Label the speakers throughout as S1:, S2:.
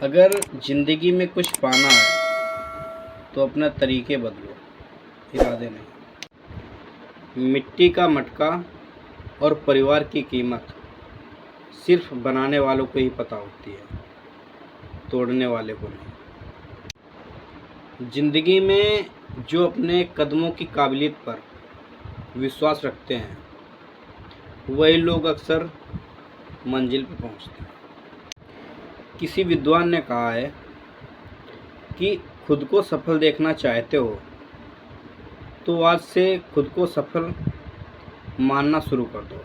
S1: अगर ज़िंदगी में कुछ पाना है तो अपने तरीके बदलो, इरादे नहीं। मिट्टी का मटका और परिवार की कीमत सिर्फ बनाने वालों को ही पता होती है, तोड़ने वाले को नहीं। ज़िंदगी में जो अपने कदमों की काबिलियत पर विश्वास रखते हैं वही लोग अक्सर मंजिल पर पहुंचते हैं। किसी विद्वान ने कहा है कि खुद को सफल देखना चाहते हो तो आज से खुद को सफल मानना शुरू कर दो,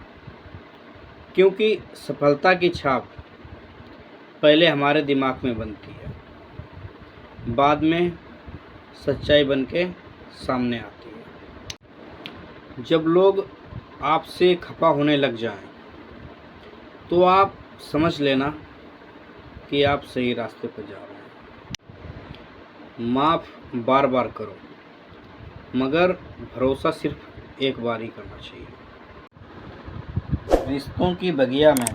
S1: क्योंकि सफलता की छाप पहले हमारे दिमाग में बनती है, बाद में सच्चाई बन के सामने आती है। जब लोग आपसे खफा होने लग जाएं तो आप समझ लेना कि आप सही रास्ते पर जा रहे हैं। माफ़ बार बार करो, मगर भरोसा सिर्फ एक बार ही करना चाहिए। रिश्तों की बगिया में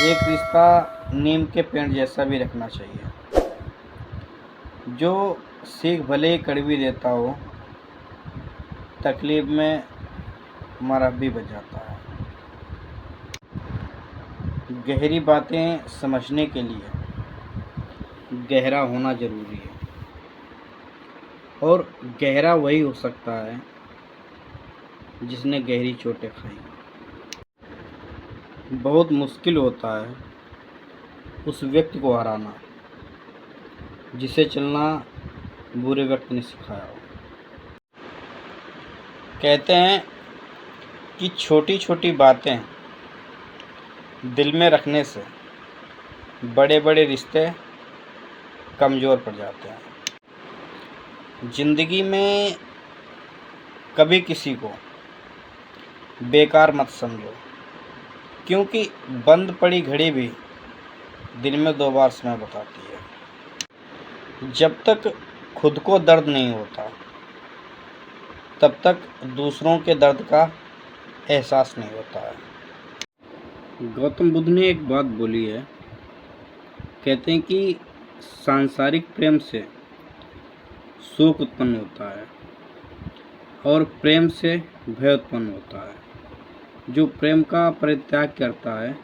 S1: एक रिश्ता नीम के पेड़ जैसा भी रखना चाहिए, जो सीख भले ही कड़वी देता हो, तकलीफ में मरहम भी बच जाता है। गहरी बातें समझने के लिए गहरा होना ज़रूरी है, और गहरा वही हो सकता है जिसने गहरी चोटें खाई। बहुत मुश्किल होता है उस व्यक्ति को हराना जिसे चलना बुरे वक्त ने सिखाया हो। कहते हैं कि छोटी छोटी बातें दिल में रखने से बड़े बड़े रिश्ते कमज़ोर पड़ जाते हैं। ज़िंदगी में कभी किसी को बेकार मत समझो, क्योंकि बंद पड़ी घड़ी भी दिन में 2 बार समय बताती है। जब तक खुद को दर्द नहीं होता तब तक दूसरों के दर्द का एहसास नहीं होता है। गौतम बुद्ध ने एक बात बोली है, कहते हैं कि सांसारिक प्रेम से शोक उत्पन्न होता है और प्रेम से भय उत्पन्न होता है। जो प्रेम का परित्याग करता है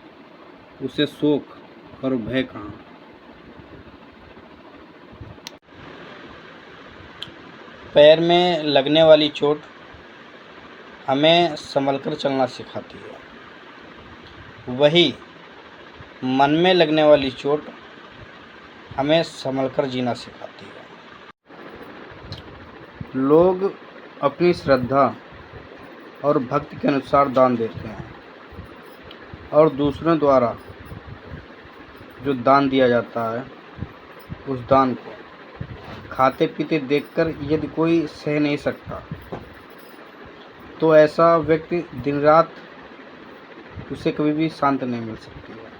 S1: उसे शोक और भय कहाँ। पैर में लगने वाली चोट हमें संभलकर चलना सिखाती है, वही मन में लगने वाली चोट हमें संभलकर जीना सिखाती है। लोग अपनी श्रद्धा और भक्ति के अनुसार दान देते हैं, और दूसरों द्वारा जो दान दिया जाता है उस दान को खाते पीते देखकर यदि कोई सह नहीं सकता तो ऐसा व्यक्ति दिन रात उसे कभी भी शांत नहीं मिल सकती है,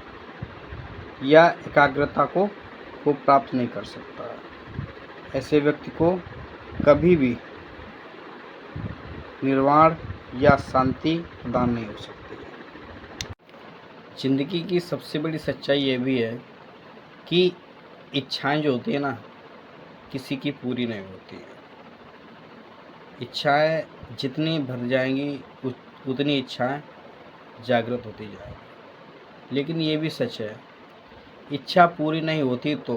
S1: या एकाग्रता को प्राप्त नहीं कर सकता है। ऐसे व्यक्ति को कभी भी निर्वाण या शांति प्रदान नहीं हो सकती है। ज़िंदगी की सबसे बड़ी सच्चाई ये भी है कि इच्छाएं जो होती है ना, किसी की पूरी नहीं होती है। इच्छाएं जितनी भर जाएंगी उतनी इच्छाएं जागृत होती जाएंगी। लेकिन ये भी सच है, इच्छा पूरी नहीं होती तो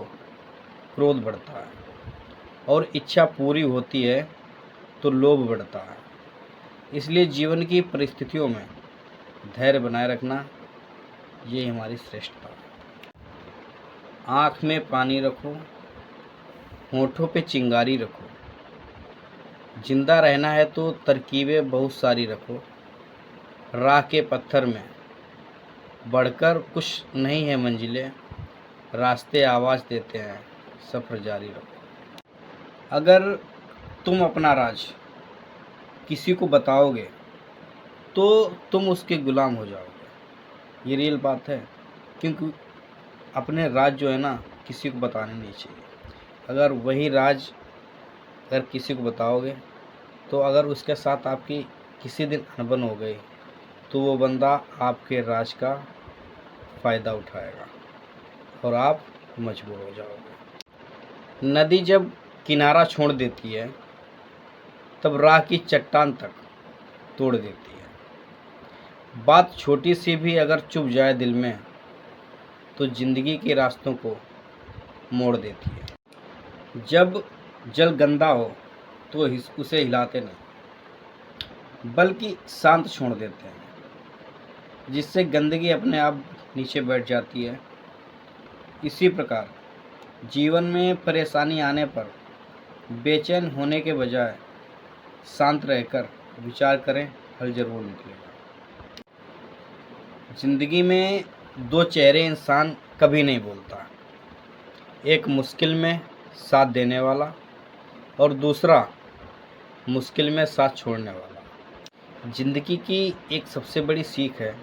S1: क्रोध बढ़ता है, और इच्छा पूरी होती है तो लोभ बढ़ता है। इसलिए जीवन की परिस्थितियों में धैर्य बनाए रखना ये हमारी श्रेष्ठता है। आँख में पानी रखो, होठों पे चिंगारी रखो। जिंदा रहना है तो तरकीबें बहुत सारी रखो। राह के पत्थर में बढ़कर कुछ नहीं है मंजिलें, रास्ते आवाज़ देते हैं, सफ़र जारी रखो। अगर तुम अपना राज किसी को बताओगे तो तुम उसके गुलाम हो जाओगे। ये रियल बात है, क्योंकि अपने राज जो है ना किसी को बताने नहीं चाहिए। अगर वही राज अगर किसी को बताओगे तो अगर उसके साथ आपकी किसी दिन अनबन हो गई तो वो बंदा आपके राज का फ़ायदा उठाएगा और आप मजबूर हो जाओगे। नदी जब किनारा छोड़ देती है तब राह की चट्टान तक तोड़ देती है। बात छोटी सी भी अगर चुप जाए दिल में तो जिंदगी के रास्तों को मोड़ देती है। जब जल गंदा हो तो उसे हिलाते नहीं बल्कि शांत छोड़ देते हैं, जिससे गंदगी अपने आप नीचे बैठ जाती है। इसी प्रकार जीवन में परेशानी आने पर बेचैन होने के बजाय शांत रहकर विचार करें, हल जरूर निकलेगा। जिंदगी में दो चेहरे इंसान कभी नहीं बोलता, एक मुश्किल में साथ देने वाला और दूसरा मुश्किल में साथ छोड़ने वाला। जिंदगी की एक सबसे बड़ी सीख है,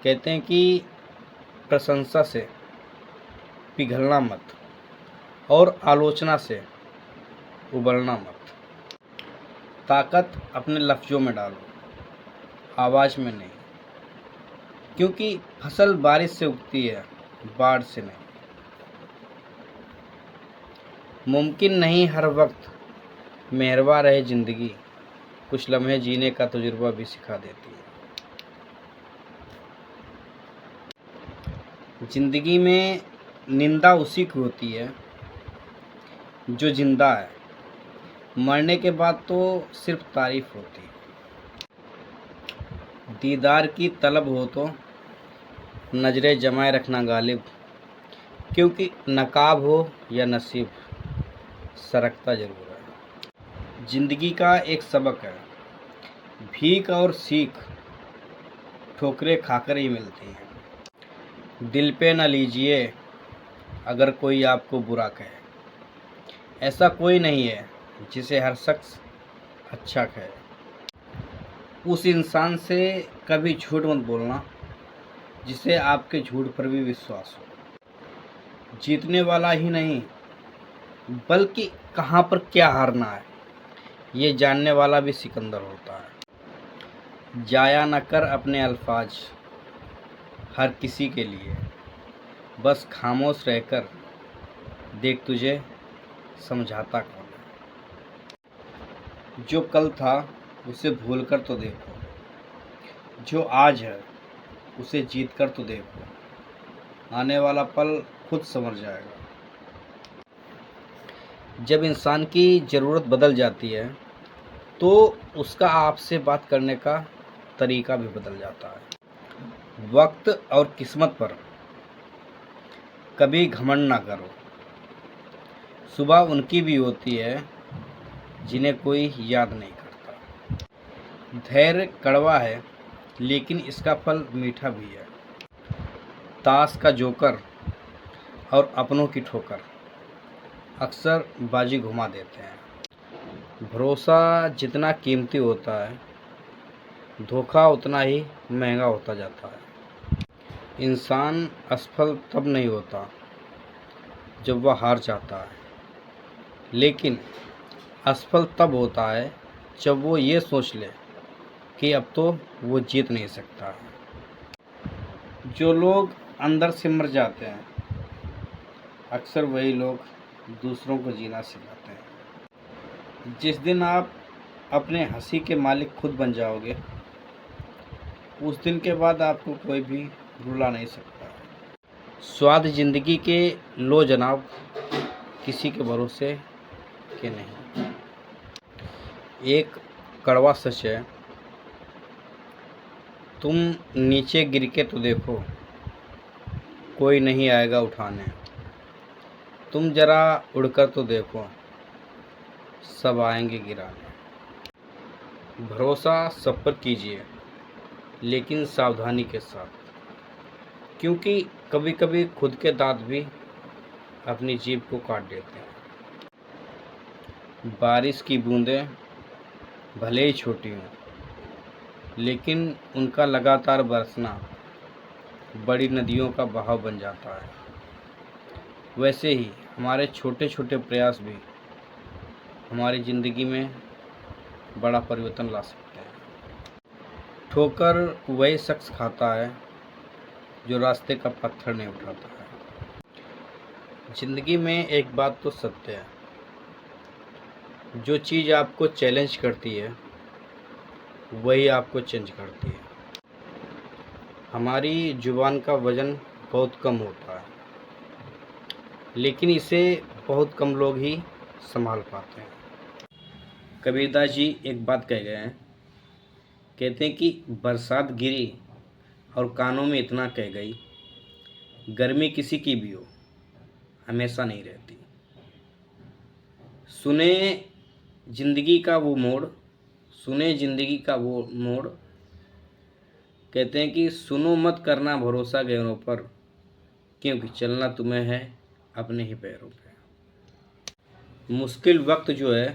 S1: कहते हैं कि प्रशंसा से पिघलना मत और आलोचना से उबलना मत। ताकत अपने लफ्ज़ों में डालो, आवाज़ में नहीं, क्योंकि फसल बारिश से उगती है, बाढ़ से नहीं। मुमकिन नहीं हर वक्त मेहरबा रहे ज़िंदगी, कुछ लम्हे जीने का तजुर्बा भी सिखा देती है। ज़िंदगी में निंदा उसी की होती है जो जिंदा है, मरने के बाद तो सिर्फ तारीफ होती है। दीदार की तलब हो तो नजरें जमाए रखना गालिब, क्योंकि नकाब हो या नसीब सरकता जरूर है। जिंदगी का एक सबक है, भीख और सीख ठोकरें खाकर ही मिलती हैं। दिल पे न लीजिए अगर कोई आपको बुरा कहे, ऐसा कोई नहीं है जिसे हर शख्स अच्छा कहे। उस इंसान से कभी झूठ मत बोलना जिसे आपके झूठ पर भी विश्वास हो। जीतने वाला ही नहीं बल्कि कहाँ पर क्या हारना है ये जानने वाला भी सिकंदर होता है। जाया न कर अपने अल्फाज हर किसी के लिए, बस खामोश रहकर देख तुझे समझाता कौन है। जो कल था उसे भूल कर तो देखो, जो आज है उसे जीत कर तो देखो, आने वाला पल खुद समझ जाएगा। जब इंसान की ज़रूरत बदल जाती है तो उसका आपसे बात करने का तरीका भी बदल जाता है। वक्त और किस्मत पर कभी घमंड ना करो, सुबह उनकी भी होती है जिन्हें कोई याद नहीं करता। धैर्य कड़वा है लेकिन इसका फल मीठा भी है। ताश का जोकर और अपनों की ठोकर अक्सर बाजी घुमा देते हैं। भरोसा जितना कीमती होता है, धोखा उतना ही महंगा होता जाता है। इंसान असफल तब नहीं होता जब वह हार जाता है, लेकिन असफल तब होता है जब वो ये सोच ले कि अब तो वो जीत नहीं सकता। जो लोग अंदर से मर जाते हैं अक्सर वही लोग दूसरों को जीना सिखाते हैं। जिस दिन आप अपने हंसी के मालिक खुद बन जाओगे उस दिन के बाद आपको कोई भी रुला नहीं सकता। स्वाद जिंदगी के लो जनाब, किसी के भरोसे के नहीं। एक कड़वा सच है, तुम नीचे गिर के तो देखो, कोई नहीं आएगा उठाने। तुम जरा उड़कर तो देखो, सब आएंगे गिराने। भरोसा सब पर कीजिए लेकिन सावधानी के साथ, क्योंकि कभी कभी खुद के दांत भी अपनी जीभ को काट देते हैं। बारिश की बूंदें भले ही छोटी हों लेकिन उनका लगातार बरसना बड़ी नदियों का बहाव बन जाता है। वैसे ही हमारे छोटे छोटे प्रयास भी हमारी ज़िंदगी में बड़ा परिवर्तन ला सकते हैं। ठोकर वही शख्स खाता है जो रास्ते का पत्थर नहीं उठाता है। जिंदगी में एक बात तो सत्य है, जो चीज़ आपको चैलेंज करती है वही आपको चेंज करती है। हमारी जुबान का वज़न बहुत कम होता है, लेकिन इसे बहुत कम लोग ही संभाल पाते हैं। कबीरदास जी एक बात कह गए हैं, कहते हैं कि बरसात गिरी और कानों में इतना कह गई, गर्मी किसी की भी हो हमेशा नहीं रहती। सुने जिंदगी का वो मोड़, सुने जिंदगी का वो मोड़, कहते हैं कि सुनो मत करना भरोसा गैरों पर, क्योंकि चलना तुम्हें है अपने ही पैरों पे। मुश्किल वक्त जो है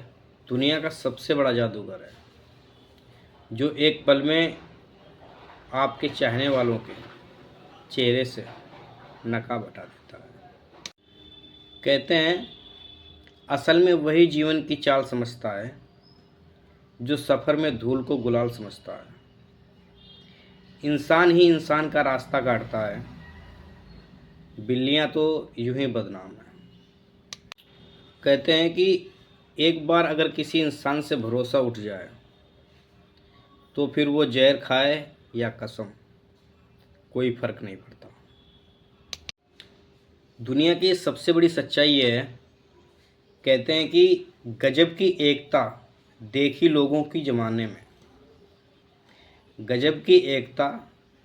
S1: दुनिया का सबसे बड़ा जादूगर है, जो एक पल में आपके चाहने वालों के चेहरे से नकाब हटा देता है। कहते हैं असल में वही जीवन की चाल समझता है जो सफ़र में धूल को गुलाल समझता है। इंसान ही इंसान का रास्ता काटता है, बिल्लियां तो यूं ही बदनाम है। कहते हैं कि एक बार अगर किसी इंसान से भरोसा उठ जाए तो फिर वो जहर खाए या कसम, कोई फ़र्क नहीं पड़ता। दुनिया की सबसे बड़ी सच्चाई ये है, कहते हैं कि गजब की एकता देखी लोगों की ज़माने में, गजब की एकता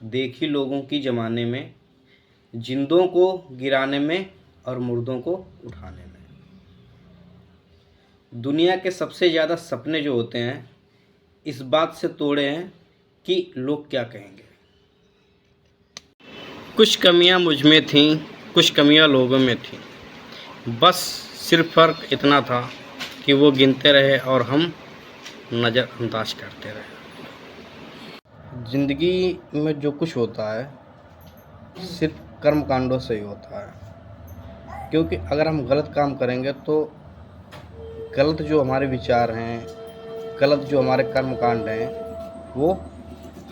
S1: देखी लोगों की ज़माने में, जिंदों को गिराने में और मुर्दों को उठाने में। दुनिया के सबसे ज़्यादा सपने जो होते हैं इस बात से तोड़े हैं कि लोग क्या कहेंगे। कुछ कमियां मुझ में थीं, कुछ कमियां लोगों में थीं, बस सिर्फ फ़र्क इतना था कि वो गिनते रहे और हम नज़रअंदाज करते रहे। ज़िंदगी में जो कुछ होता है सिर्फ कर्म कांडों से ही होता है, क्योंकि अगर हम गलत काम करेंगे तो गलत जो हमारे विचार हैं, गलत जो हमारे कर्म कांड हैं वो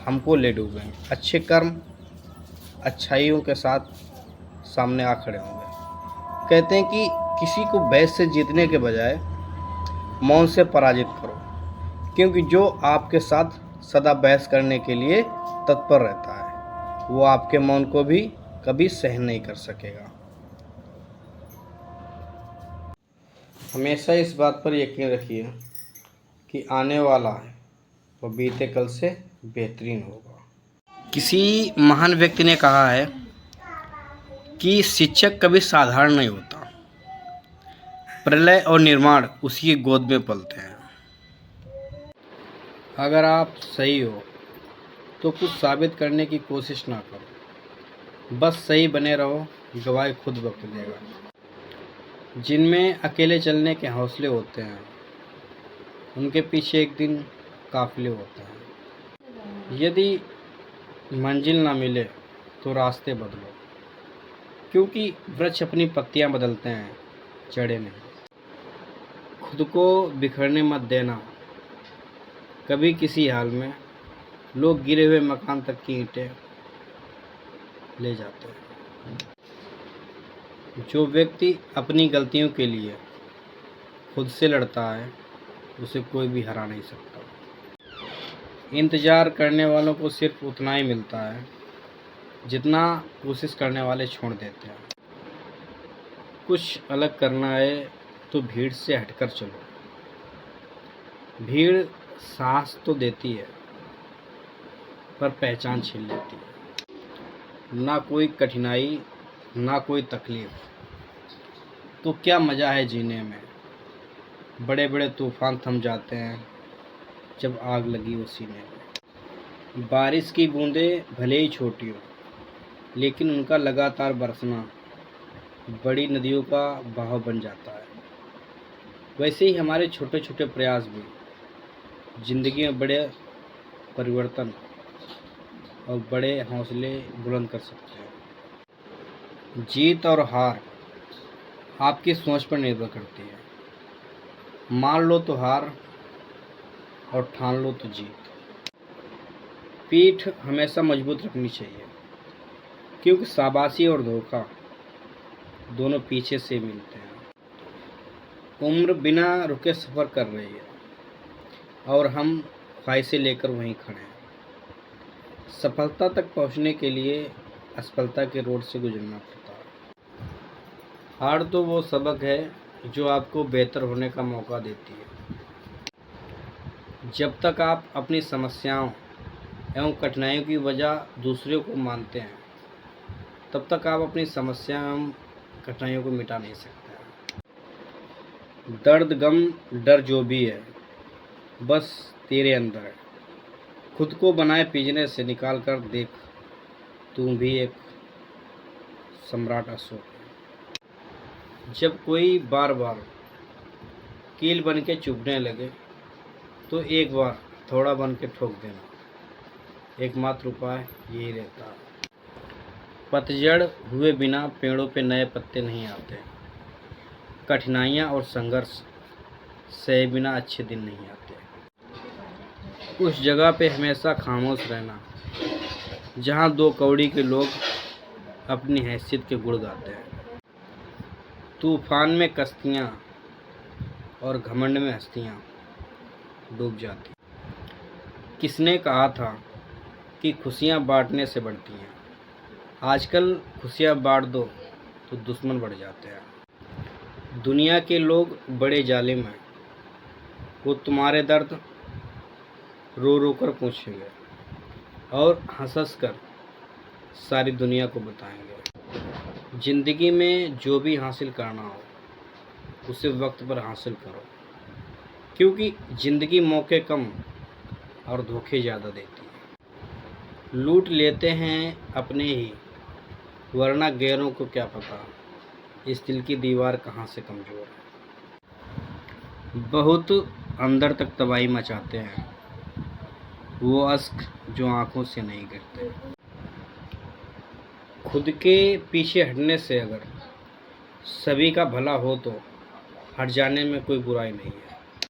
S1: हमको ले डूबेंगे। अच्छे कर्म अच्छाइयों के साथ सामने आ खड़े होंगे। कहते हैं कि किसी को बहस से जीतने के बजाय मौन से पराजित करो, क्योंकि जो आपके साथ सदा बहस करने के लिए तत्पर रहता है वो आपके मौन को भी कभी सहन नहीं कर सकेगा। हमेशा इस बात पर यकीन रखिए कि आने वाला है वो बीते कल से बेहतरीन होगा। किसी महान व्यक्ति ने कहा है कि शिक्षक कभी साधारण नहीं होता, प्रलय और निर्माण उसी की गोद में पलते हैं। अगर आप सही हो तो कुछ साबित करने की कोशिश ना करो, बस सही बने रहो, गवाही खुद वक्त देगा। जिनमें अकेले चलने के हौसले होते हैं उनके पीछे एक दिन काफिले होते हैं। यदि मंजिल ना मिले तो रास्ते बदलो, क्योंकि वृक्ष अपनी पत्तियां बदलते हैं, जड़ें नहीं। खुद को बिखरने मत देना कभी किसी हाल में, लोग गिरे हुए मकान तक की ईंटें ले जाते हैं। जो व्यक्ति अपनी गलतियों के लिए खुद से लड़ता है उसे कोई भी हरा नहीं सकता। इंतज़ार करने वालों को सिर्फ उतना ही मिलता है जितना कोशिश करने वाले छोड़ देते हैं। कुछ अलग करना है तो भीड़ से हटकर चलो। भीड़ साहस तो देती है पर पहचान छीन लेती है। ना कोई कठिनाई ना कोई तकलीफ, तो क्या मज़ा है जीने में। बड़े बड़े तूफान थम जाते हैं जब आग लगी हो सीने में। बारिश की बूंदें भले ही छोटी हो, लेकिन उनका लगातार बरसना बड़ी नदियों का बहाव बन जाता है। वैसे ही हमारे छोटे छोटे प्रयास भी ज़िंदगी में बड़े परिवर्तन और बड़े हौसले बुलंद कर सकते हैं। जीत और हार आपकी सोच पर निर्भर करती है। मान लो तो हार और ठान लो तो जीत। पीठ हमेशा मजबूत रखनी चाहिए, क्योंकि शाबाशी और धोखा दोनों पीछे से मिलते हैं। उम्र बिना रुके सफ़र कर रही है और हम ख्वाहिशें लेकर वहीं खड़े हैं। सफलता तक पहुंचने के लिए असफलता के रोड से गुजरना पड़ता है। हार तो वो सबक है जो आपको बेहतर होने का मौका देती है। जब तक आप अपनी समस्याओं एवं कठिनाइयों की वजह दूसरों को मानते हैं, तब तक आप अपनी समस्या एवं कठिनाइयों को मिटा नहीं सकते। दर्द, गम, डर जो भी है, बस तेरे अंदर है। खुद को बनाए पिंजरे से निकाल कर देख, तू भी एक सम्राट अशोक है। जब कोई बार बार कील बन के चुभने लगे, तो एक बार थोड़ा बन के ठोक देना। एकमात्र उपाय यही रहता है। पतझड़ हुए बिना पेड़ों पे नए पत्ते नहीं आते। कठिनाइयाँ और संघर्ष सहे बिना अच्छे दिन नहीं आते। उस जगह पे हमेशा खामोश रहना जहाँ दो कौड़ी के लोग अपनी हैसियत के गुण गाते हैं। तूफान में कश्तियाँ और घमंड में हस्तियाँ डूब जाती। किसने कहा था कि खुशियाँ बांटने से बढ़ती हैं? आजकल खुशियाँ बांट दो तो दुश्मन बढ़ जाते हैं। दुनिया के लोग बड़े जालिम हैं। वो तुम्हारे दर्द रो रो कर पूछेंगे और हंस हंस कर सारी दुनिया को बताएंगे। ज़िंदगी में जो भी हासिल करना हो उसे वक्त पर हासिल करो, क्योंकि ज़िंदगी मौके कम और धोखे ज़्यादा देती है। लूट लेते हैं अपने ही, वरना गैरों को क्या पता इस दिल की दीवार कहाँ से कमज़ोर है। बहुत अंदर तक तबाही मचाते हैं वो अश्क जो आंखों से नहीं गिरते। खुद के पीछे हटने से अगर सभी का भला हो तो हट जाने में कोई बुराई नहीं है।